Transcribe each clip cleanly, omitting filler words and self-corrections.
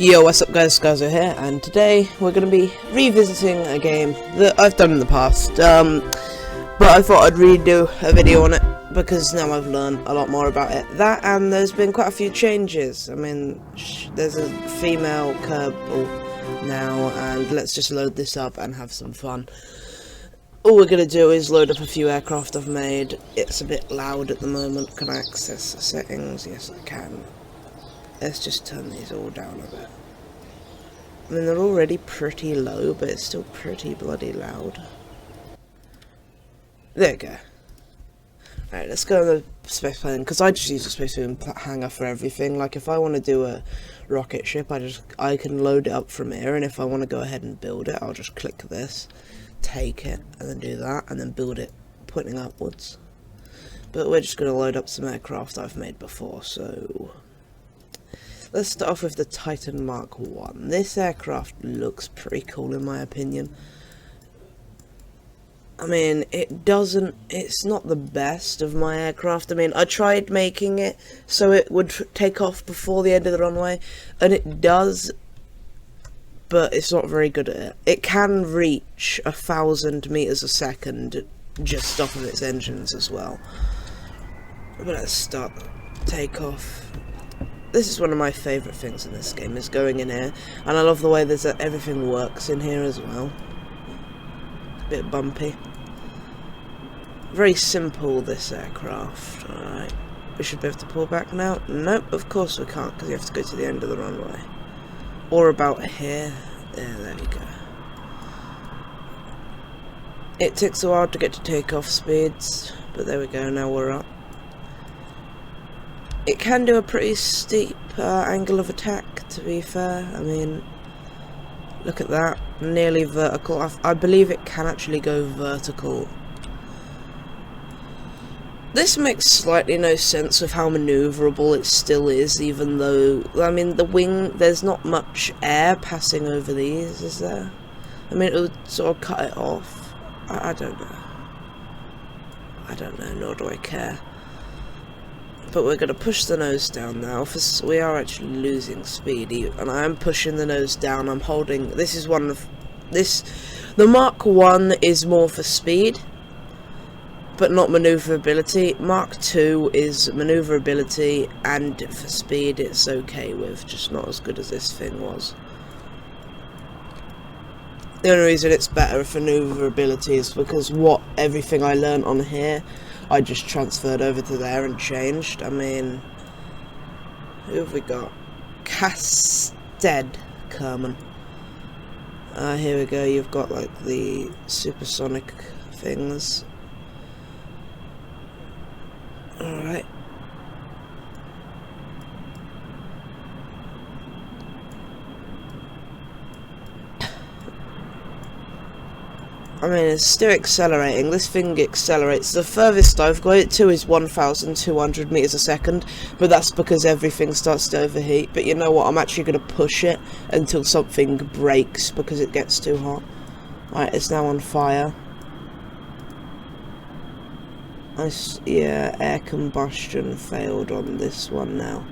Yo, what's up guys, Scarso here, and today we're going to be revisiting a game that I've done in the past, but I thought I'd redo a video on it, because now I've learned a lot more about it. That, and there's been quite a few changes. I mean, there's a female Kerbal now, and let's just load this up and have some fun. All we're going to do is load up a few aircraft I've made. It's a bit loud at the moment. Can I access the settings? Yes, I can. Let's just turn these all down a bit. I mean, they're already pretty low, but it's still pretty bloody loud. There we go. Right, let's go on the space plane, because I just use the space plane hangar for everything. Like, if I want to do a rocket ship, I can load it up from here, and if I want to go ahead and build it, I'll just click this, take it, and then do that, and then build it pointing upwards. But we're just going to load up some aircraft I've made before, so let's start off with the TriTan Mark 1. This aircraft looks pretty cool in my opinion. I mean, it's not the best of my aircraft. I mean, I tried making it so it would take off before the end of the runway, and it does, but it's not very good at it. It can reach 1,000 meters a second just off of its engines as well. But let's start takeoff. This is one of my favourite things in this game, is going in here, and I love the way everything works in here as well. A bit bumpy. Very simple, this aircraft. Alright, we should be able to pull back now. Nope, of course we can't, because you have to go to the end of the runway. Or about here. Yeah, there we go. It takes a while to get to takeoff speeds, but there we go, now we're up. It can do a pretty steep angle of attack, to be fair. I mean, look at that, nearly vertical. I believe it can actually go vertical. This makes slightly no sense with how manoeuvrable it still is, even though, I mean, the wing, there's not much air passing over these, is there? I mean, it would sort of cut it off. I don't know. I don't know, nor do I care. But we're going to push the nose down now, for we are actually losing speed, and I am pushing the nose down. I'm holding, this is one of, the Mark 1 is more for speed, but not manoeuvrability. Mark 2 is manoeuvrability, and for speed it's okay with, just not as good as this thing was. The only reason it's better for manoeuvrability is because everything I learnt on here, I just transferred over to there and changed. I mean, who have we got? Casted Kerman. Here we go, you've got like the supersonic things. Alright. I mean, it's still accelerating. This thing accelerates. The furthest I've got it to is 1,200 meters a second, but that's because everything starts to overheat. But you know what? I'm actually going to push it until something breaks because it gets too hot. Right, it's now on fire. Yeah, air combustion failed on this one now.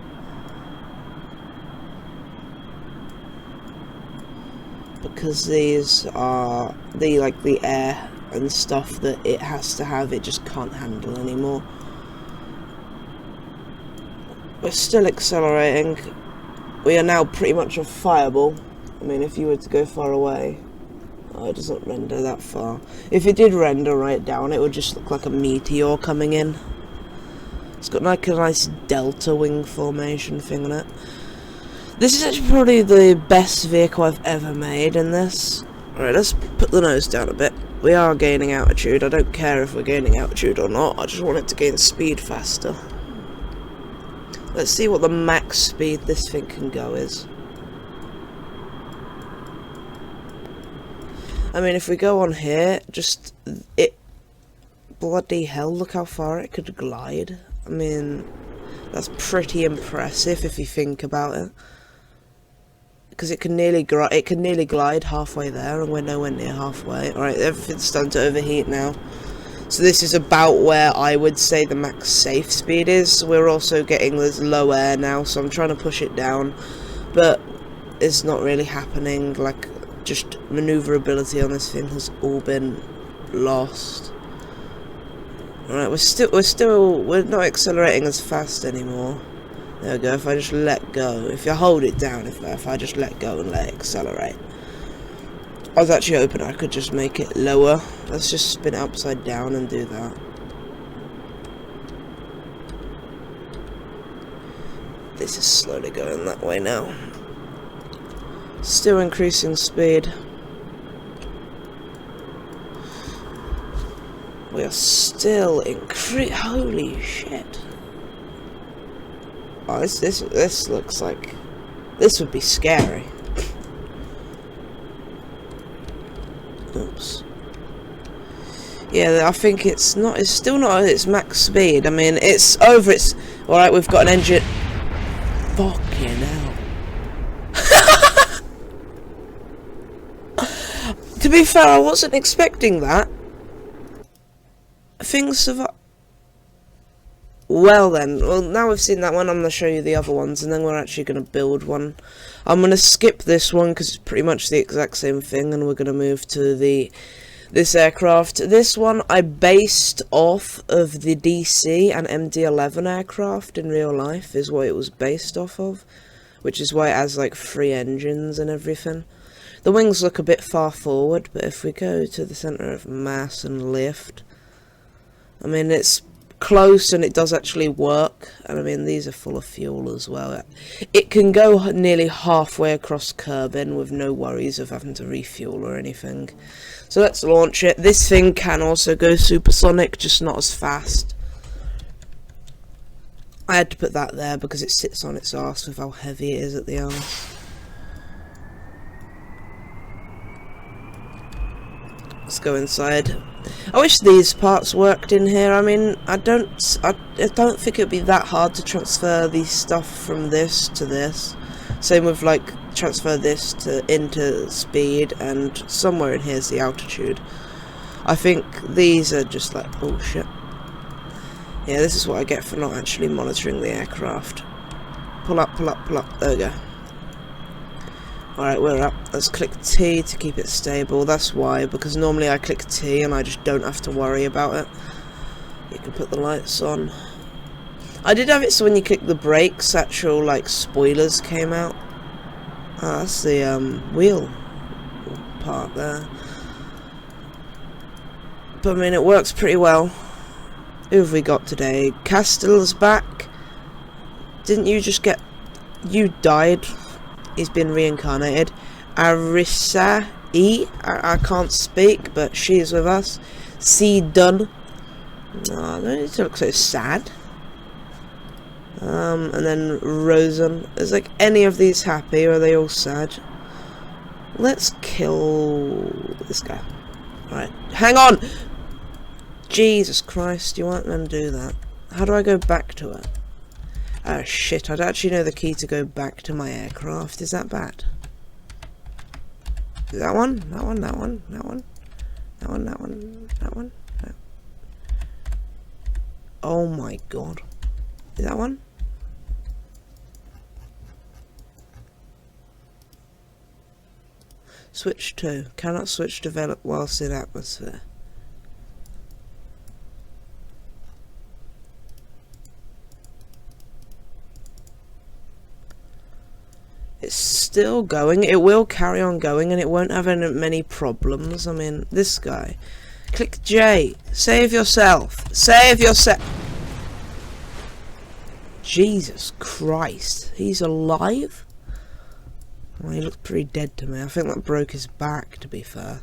Because these are the air and stuff that it has to have, it just can't handle anymore. We're still accelerating. We are now pretty much a fireball. I mean, if you were to go far away, it doesn't render that far. If it did render right down, it would just look like a meteor coming in. It's got like a nice delta wing formation thing on it. This is actually probably the best vehicle I've ever made in this. Alright, let's put the nose down a bit. We are gaining altitude. I don't care if we're gaining altitude or not. I just want it to gain speed faster. Let's see what the max speed this thing can go is. I mean, if we go on here, bloody hell, look how far it could glide. I mean, that's pretty impressive if you think about it. Because it can nearly glide halfway there, and we're nowhere near halfway. Alright, everything's starting to overheat now. So this is about where I would say the max safe speed is. We're also getting this low air now, so I'm trying to push it down. But is not really happening. Like, just maneuverability on this thing has all been lost. Alright, we're not accelerating as fast anymore. There we go. If I just let go, if you hold it down, if I just let go and let it accelerate. I was actually hoping I could just make it lower. Let's just spin it upside down and do that. This is slowly going that way now. Still increasing speed. We are still holy shit. Oh, this looks like this would be scary. Oops. Yeah, I think it's still not at its max speed. I mean, it's over its... Alright, we've got an engine... Fucking hell. To be fair, I wasn't expecting that. Things have... Well then, now we've seen that one, I'm going to show you the other ones, and then we're actually going to build one. I'm going to skip this one, because it's pretty much the exact same thing, and we're going to move to this aircraft. This one I based off of the DC and MD-11 aircraft in real life, is what it was based off of, which is why it has like 3 engines and everything. The wings look a bit far forward, but if we go to the centre of mass and lift, I mean, it's close and it does actually work, and I mean, these are full of fuel as well. It can go nearly halfway across Kerbal with no worries of having to refuel or anything. So let's launch it. This thing can also go supersonic, just not as fast. I had to put that there because it sits on its arse with how heavy it is at the arse. Let's go inside. I wish these parts worked in here. I mean, I don't think it'd be that hard to transfer the stuff from this to this. Same with like transfer this into speed, and somewhere in here's the altitude. I think these are just like, oh shit. Yeah, this is what I get for not actually monitoring the aircraft. Pull up, pull up, pull up. There we go. Alright, we're up. Let's click T to keep it stable. That's why, because normally I click T and I just don't have to worry about it. You can put the lights on. I did have it so when you click the brakes, actual like spoilers came out. Ah, that's the wheel part there. But I mean, it works pretty well. Who have we got today? Castell's back. Didn't you just get... You died. He's been reincarnated. Arissa E. I can't speak, but she is with us. C. Dunn. Oh, it looks so sad. And then Rosen. Is like any of these happy, or are they all sad? Let's kill this guy. Alright. Hang on! Jesus Christ, you weren't going to do that. How do I go back to it? Oh shit, I don't actually know the key to go back to my aircraft. Is that bad? Is that one? That one, that one, that one. That one, that one, that one. No. Oh my god. Is that one? Switch to. Cannot switch develop whilst in atmosphere. It's still going. It will carry on going, and it won't have many problems. I mean, this guy. Click J. Save yourself. Save yourself. Jesus Christ. He's alive? Well, he looks pretty dead to me. I think that broke his back, to be fair.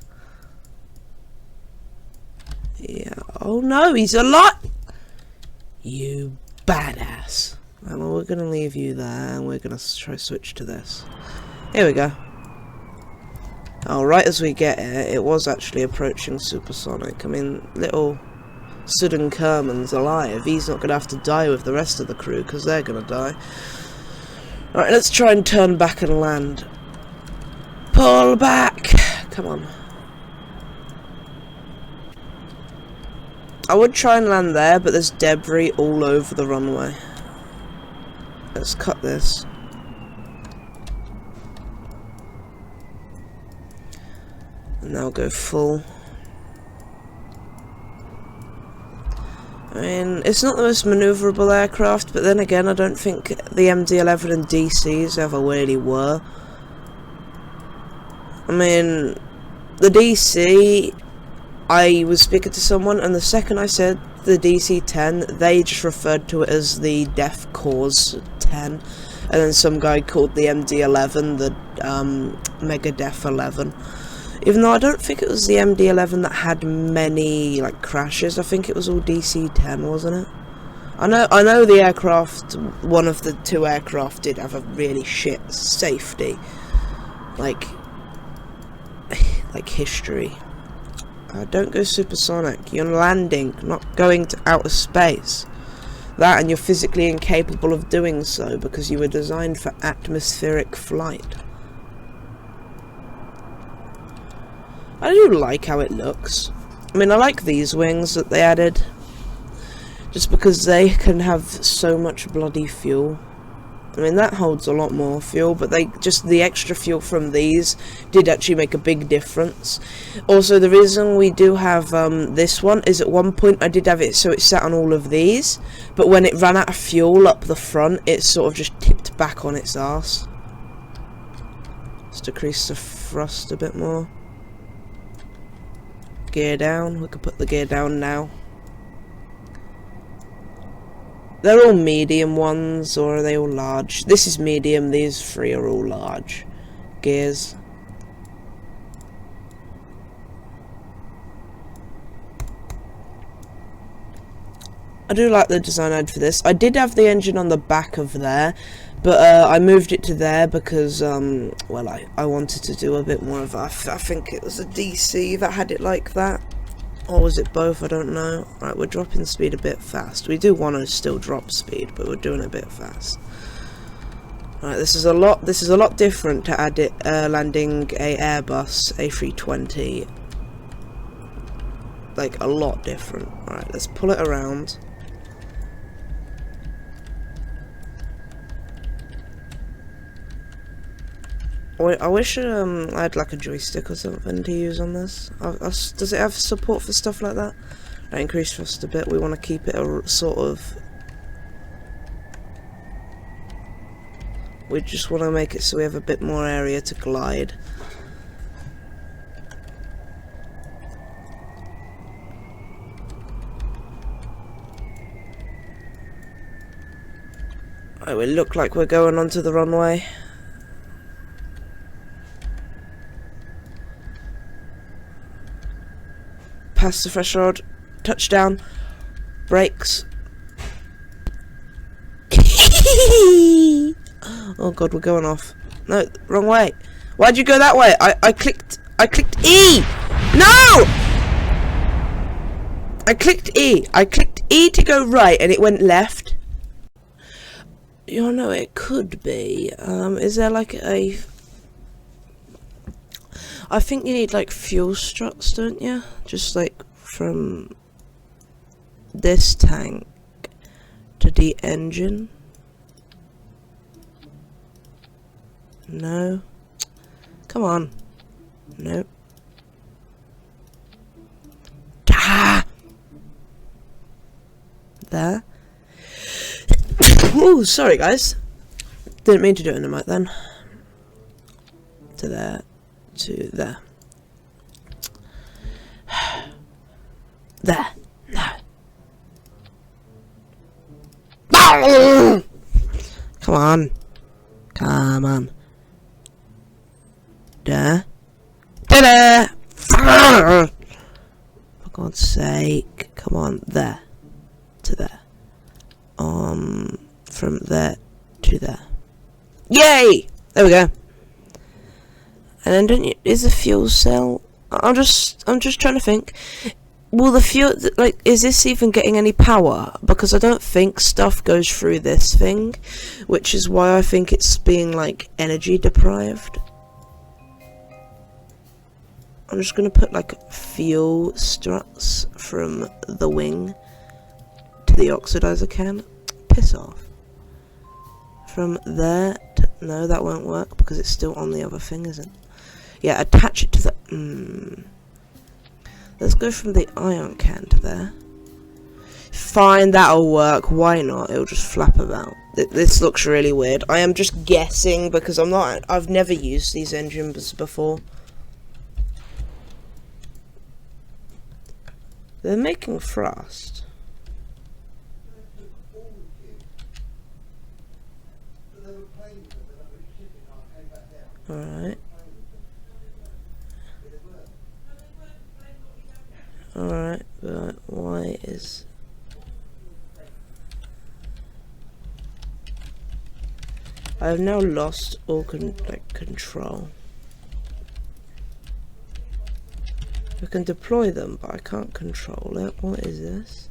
Yeah. Oh no, he's alive! You badass. Well, we're going to leave you there, and we're going to try to switch to this. Here we go. Oh, right as we get here, it was actually approaching supersonic. I mean, little Sudden Kerman's alive. He's not going to have to die with the rest of the crew, because they're going to die. Alright, let's try and turn back and land. Pull back! Come on. I would try and land there, but there's debris all over the runway. Let's cut this. Now go full. I mean, it's not the most manoeuvrable aircraft, but then again, I don't think the MD-11 and DCs ever really were. I mean, the DC, I was speaking to someone, and the second I said the DC-10, they just referred to it as the Def Cause 10, and then some guy called the MD-11 the Mega Def 11. Even though I don't think it was the MD-11 that had many like crashes. I think it was all DC-10, wasn't it? I know the aircraft, one of the two aircraft did have a really shit safety, like history. Don't go supersonic. You're landing, not going to outer space. That, and you're physically incapable of doing so because you were designed for atmospheric flight. I do like how it looks. I mean, I like these wings that they added, just because they can have so much bloody fuel. I mean, that holds a lot more fuel, but the extra fuel from these did actually make a big difference. Also, the reason we do have this one is at one point I did have it so it sat on all of these, but when it ran out of fuel up the front, it sort of just tipped back on its arse. Let's decrease the thrust a bit more. Gear down. We could put the gear down now. They're all medium ones, or are they all large? This is medium, these three are all large. Gears. I do like the design I had for this. I did have the engine on the back of there, but I moved it to there because, well, I wanted to do a bit more of I think it was a DC that had it like that. Or was it both? I don't know. Right, we're dropping speed a bit fast. We do want to still drop speed, but we're doing it a bit fast. Right, this is a lot different to add it landing a Airbus A320. Like, a lot different. Alright, let's pull it around. I wish I had like a joystick or something to use on this. Does it have support for stuff like that? I increase thrust a bit. We want to keep it a sort of... We just want to make it so we have a bit more area to glide. Right, we look like we're going onto the runway. Past the threshold, touchdown, brakes. Oh god, we're going off. No, wrong way. Why'd you go that way? I clicked E! No! I clicked E. I clicked E to go right and it went left. You know, it could be. Is there like a... I think you need like fuel struts, don't you? Just like from this tank to the engine. No. Come on. Nope. Ah! There. Oh, sorry guys. Didn't mean to do it in the mic then. To there. To there. There. No. Come on. Come on. There. There. For God's sake. Come on. There. To there. From there to there. Yay! There we go. And then don't you, is the fuel cell, I'm just trying to think, will the fuel, like, is this even getting any power? Because I don't think stuff goes through this thing, which is why I think it's being, like, energy deprived. I'm just gonna put, like, fuel struts from the wing to the oxidizer can. Piss off. From there to, no, that won't work because it's still on the other thing, isn't it? Yeah, attach it to the... Let's go from the ion can to there. Fine, that'll work. Why not? It'll just flap about. This looks really weird. I am just guessing because I've never used these engines before. They're making thrust. Alright. Alright, but why is... I have now lost all control. I can deploy them, but I can't control it. What is this?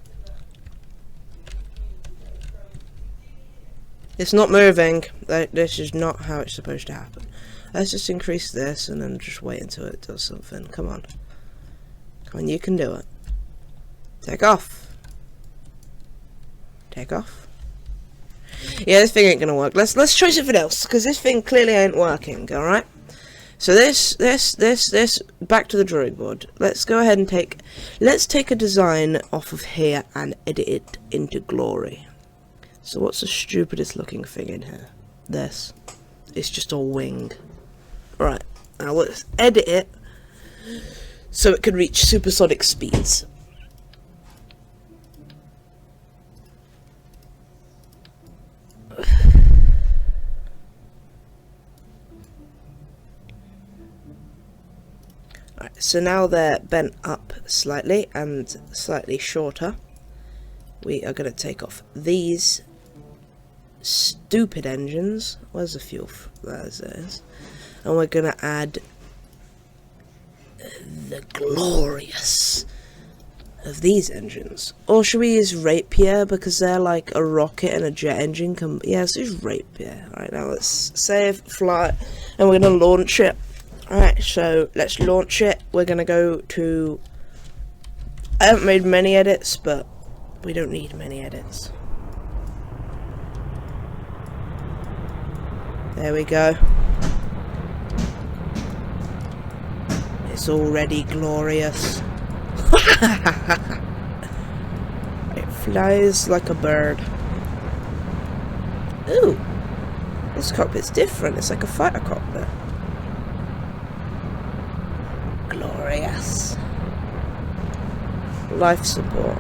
It's not moving. This is not how it's supposed to happen. Let's just increase this and then just wait until it does something. Come on. Come on, you can do it. Take off. Take off. Yeah, this thing ain't gonna work. Let's try something else, because this thing clearly ain't working, alright? So this, back to the drawing board. Let's go ahead and let's take a design off of here and edit it into glory. So what's the stupidest looking thing in here? This. It's just a wing. Right, now let's edit it so it can reach supersonic speeds. Alright, so now they're bent up slightly and slightly shorter. We are going to take off these stupid engines. Where's the fuel? There's those. And we're going to add the glorious of these engines. Or should we use rapier, because they're like a rocket and a jet engine? Yeah, let's use rapier. Alright, now let's save, fly, and we're going to launch it. Alright, so let's launch it. We're going to go to... I haven't made many edits, but we don't need many edits. There we go. It's already glorious. It flies like a bird. Ooh, this cockpit's different. It's like a fighter cockpit. Glorious. Life support.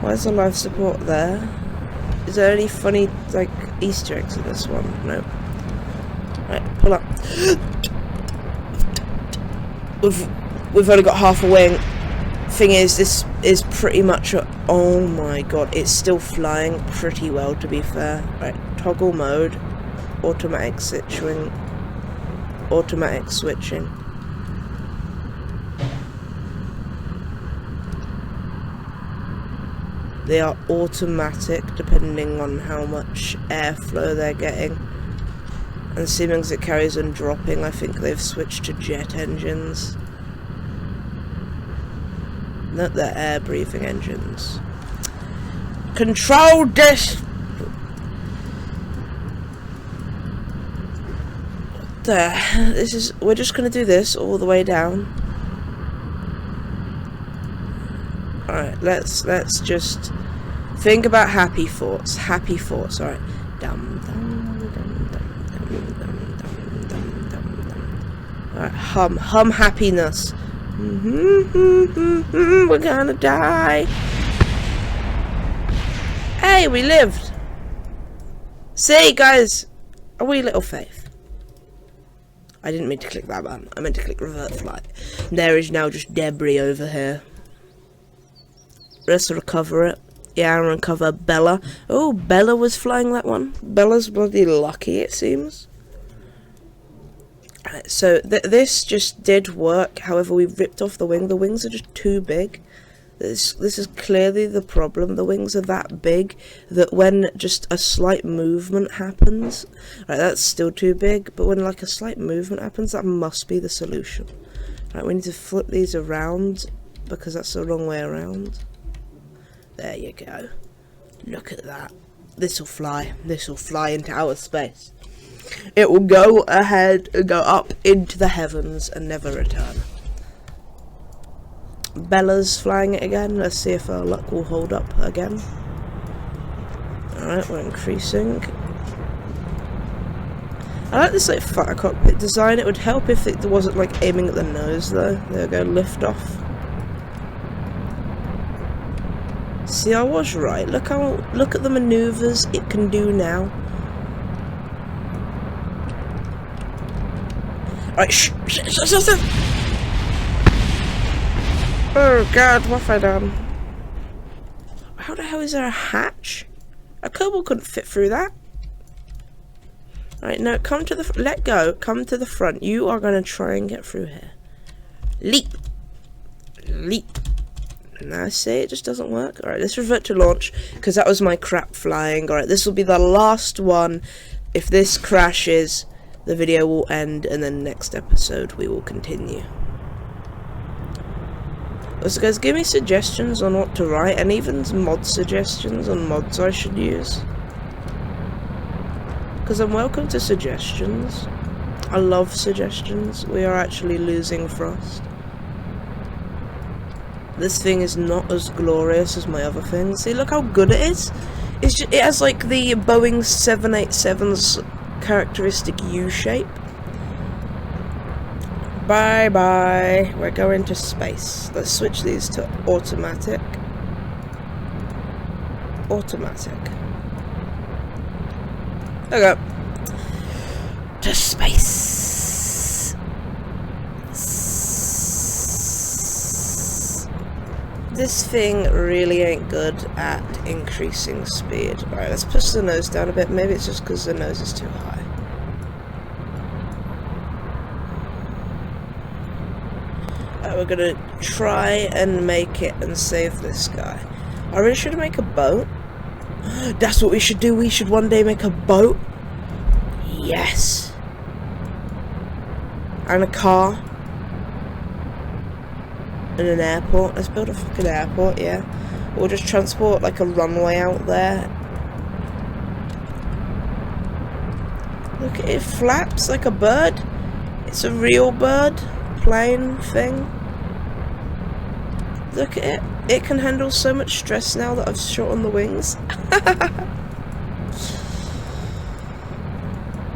Where's the life support there? Is there any funny, like, Easter eggs in this one? No. Right, pull up. We've only got half a wing. Thing is, this is pretty much oh my god, it's still flying pretty well, to be fair. Right, toggle mode, automatic switching. Automatic switching. They are automatic depending on how much airflow they're getting. And seeming as it carries on dropping, I think they've switched to jet engines. Not the air breathing engines. Control this! There. We're just gonna do this all the way down. Alright, let's just think about happy thoughts. Happy thoughts, alright. Alright, hum happiness. We're gonna die. Hey, we lived. See, guys, a wee little faith. I didn't mean to click that button. I meant to click revert flight. There is now just debris over here. Let's recover it. Yeah, and recover Bella. Oh, Bella was flying that one. Bella's bloody lucky, it seems. Right, so this just did work. However, we ripped off the wing. The wings are just too big. This is clearly the problem. The wings are that big that when just a slight movement happens, right, that's still too big, but when like a slight movement happens, that must be the solution. Right, we need to flip these around because that's the wrong way around. There you go. Look at that. This'll fly. This'll fly into outer space. it will go ahead and go up into the heavens and never return. Bella's flying it again. Let's see if our luck will hold up again. Alright, we're increasing. I like this like fat cockpit design. It would help if it wasn't like aiming at the nose though. There we go, lift off. See, I was right. Look at the maneuvers it can do now. Alright, shh. Oh god, what have I done? How the hell is there a hatch? A Kerbal couldn't fit through that. Alright, no, come to the let go. Come to the front. You are gonna try and get through here. Leap. Leap. Now see, it just doesn't work. Alright, let's revert to launch, because that was my crap flying. Alright, this will be the last one. If this crashes, the video will end, and then next episode we will continue. So guys, give me suggestions on what to write, and even mod suggestions on mods I should use. Because I'm welcome to suggestions. I love suggestions. We are actually losing Frost. This thing is not as glorious as my other thing. See, look how good it is. It has like the Boeing 787's characteristic U shape. Bye bye. We're going to space. Let's switch these to automatic. Automatic. There we go. To space. This thing really ain't good at increasing speed. Alright, let's push the nose down a bit. Maybe it's just because the nose is too high. We're gonna try and make it and save this guy. I really should make a boat. That's what we should do. We should one day make a boat. Yes. And a car. And an airport. Let's build a fucking airport, yeah. Or just transport like a runway out there. Look at it, flaps like a bird. It's a real bird. Plane thing. Look at it. It can handle so much stress now that I've shortened the wings.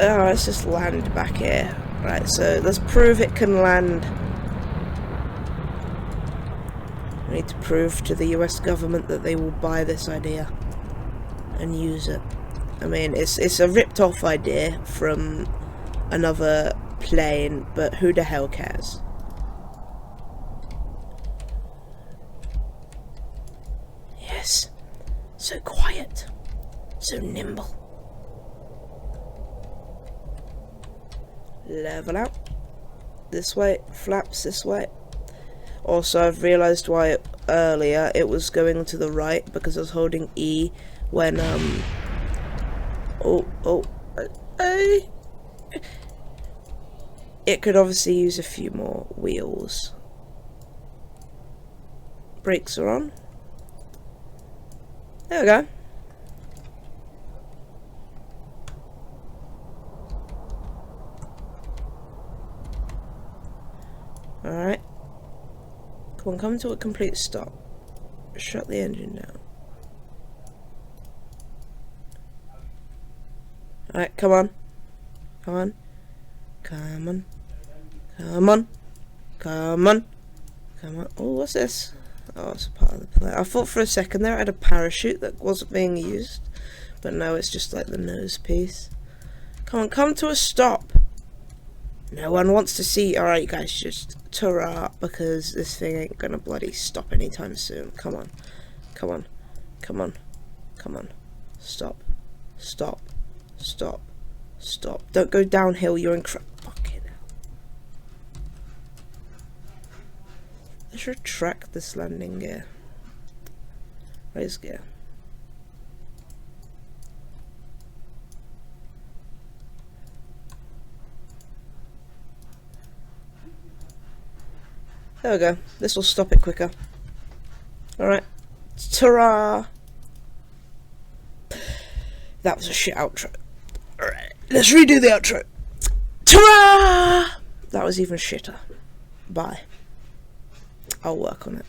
Oh, let's just land back here. Right, so let's prove it can land. We need to prove to the US government that they will buy this idea and use it. I mean, it's a ripped off idea from another plane, but who the hell cares? Yes, so quiet, so nimble. Level out. This way, flaps this way. Also, I've realised why earlier it was going to the right, because I was holding E when, it could obviously use a few more wheels. Brakes are on. There we go. Alright. Come on, come to a complete stop. Shut the engine down. Alright, come on. Come on. Come on. Come on. Come on. Come on. Oh, what's this? Oh, it's a part of the plane. I thought for a second there I had a parachute that wasn't being used. But no, it's just like the nose piece. Come on, come to a stop. No one wants to see. Alright, guys, just ta-ra, because this thing ain't gonna bloody stop anytime soon. Come on. Come on. Come on. Come on. Stop. Stop. Stop. Stop. Don't go downhill, you're fucking hell. Let's retract this landing gear. Raise gear. There we go. This will stop it quicker. Alright. Ta-ra! That was a shit outro. Alright. let's redo the outro. Ta-ra! That was even shitter. Bye. I'll work on it.